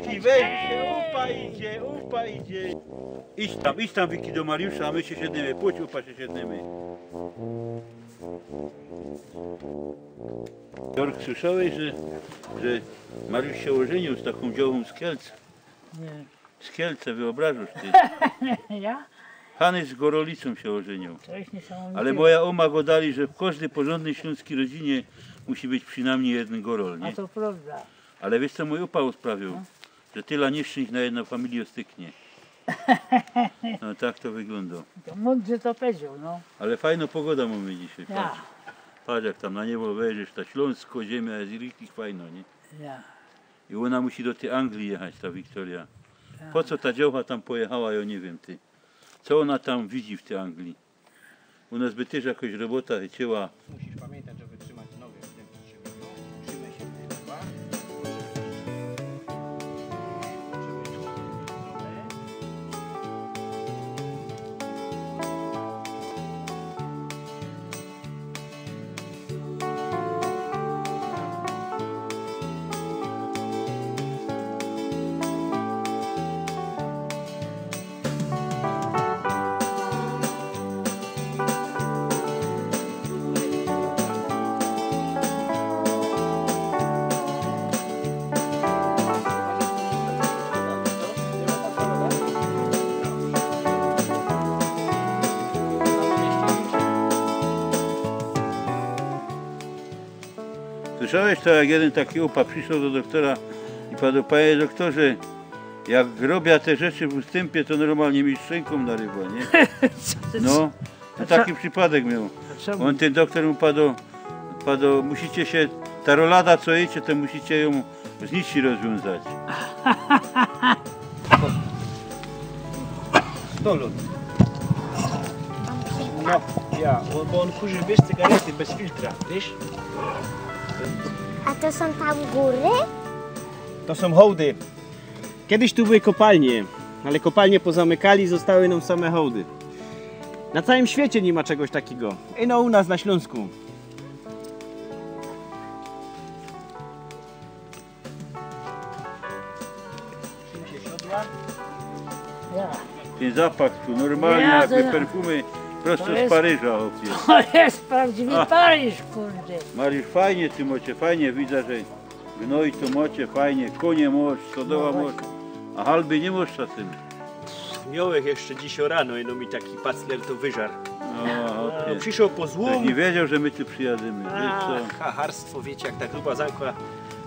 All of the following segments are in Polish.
Wiki, weź się, upa idzie. Idź tam Wiki do Mariusza, a my się siedniemy. Pójdź, upa się siedniemy. Jork, słyszałeś, że Mariusz się ożenił z taką działą z Kielc? Nie. Z Kielce, wyobrażasz ty? Ja? Hany z Gorolicą się ożenił. To jest niesamowite. Ale moja oma go dali, że w każdej porządnej śląskiej rodzinie musi być przynajmniej jeden Gorol, nie? A to prawda. Ale wiesz co mój upał sprawił? Że tyle nieszczęść na jedną familię styknie. No tak to wygląda. To mądrze to powiedział, no. Ale fajna pogoda mamy dzisiaj. Ja. Patrz. Patrz jak tam na niebo wejdziesz, ta Śląsko, ziemia jest richtig fajno, nie? Ja. I ona musi do tej Anglii jechać, ta Wiktoria. Po co ta dziołcha tam pojechała, ja nie wiem ty. Co ona tam widzi w tej Anglii? U nas by też jakoś robota chyciła. Musisz pamiętać, żeby trzymać nogę w tym przytrzymaniu. Trzymaj się w tym dwa. Słyszałeś to, jak jeden taki upa przyszedł do doktora i padł, panie doktorze, jak robię te rzeczy w ustępie, to normalnie mi szczęką narywa, nie? No, taki przypadek miał. On, ten doktor mu padł, musicie się, ta rolada co jecie, to musicie ją z nici rozwiązać. Stolot. No, ja, bo on kurzy bez cygarety, bez filtra, wiesz? A to są tam góry? To są hołdy. Kiedyś tu były kopalnie, ale kopalnie pozamykali, zostały nam same hołdy. Na całym świecie nie ma czegoś takiego. I no u nas na Śląsku. Czym się siodła? Ja. Ten zapach tu, normalnie Ja, jakby to- perfumy prosto to z jest- Paryża. Opie. To jest prawdziwy Paryż, kurde. Mariusz, fajnie ty mocie, fajnie widzę, że gnoi tu mocie, fajnie, konie mosz, stodoła No mosz, a halby nie mosz czasem. Miałek jeszcze dziś rano, no mi taki pacler to wyżar. No, opie. Przyszedł po Ktoś złom. nie wiedział, że my tu przyjadymy, wiesz co? Haharstwo, wiecie, jak ta gruba zanka,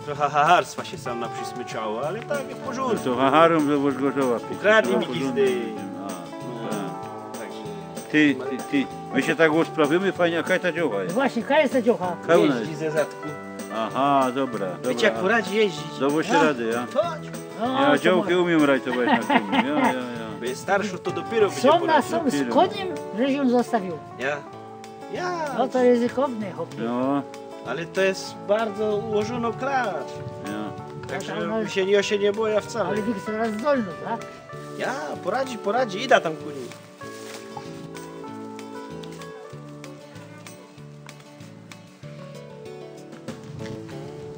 trochę haharstwa się sama przysmyczało, ale tak, w No porządku. to haharom to Bożgorzoła pić. Ukradli No, mi porządnie gizdy. będziemy, a, no tak. Także Ty, my się tak sprawimy fajnie, a kaj ta dzioła jest? Właśnie, kaj jest ta dziocha? Pełna jeździ jest. ze zadku. Aha, dobra. Wiecie, jak poradzi jeździć? Dało się rady, ja? Chodź. No, Ja to działki może. umiem rajtować na koniu, ja. Bo jest starszy, to dopiero będzie Są na poradził. są z koniem, żeś ją zostawił. Ja. No to ryzykowne, chłopie. No, Ale to jest bardzo ułożono klacz. ja. Także Ale- ja się nie boję wcale. Ale Wiktora zdolny, tak? Ja, poradzi, ida tam kuni.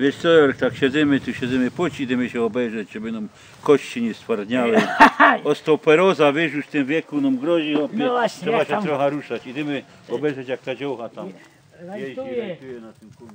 Wiesz co, Jork, tak siedzimy, pójdź, idziemy się obejrzeć, żeby nam kości nie stwardniały. Osteoporoza, wiesz, już w tym wieku nam grozi, opie. No właśnie, Trzeba jak się tam- trochę ruszać. Idziemy obejrzeć, jak ta dziołcha tam jeździ, Rajtuje. rajtuje na tym koniu.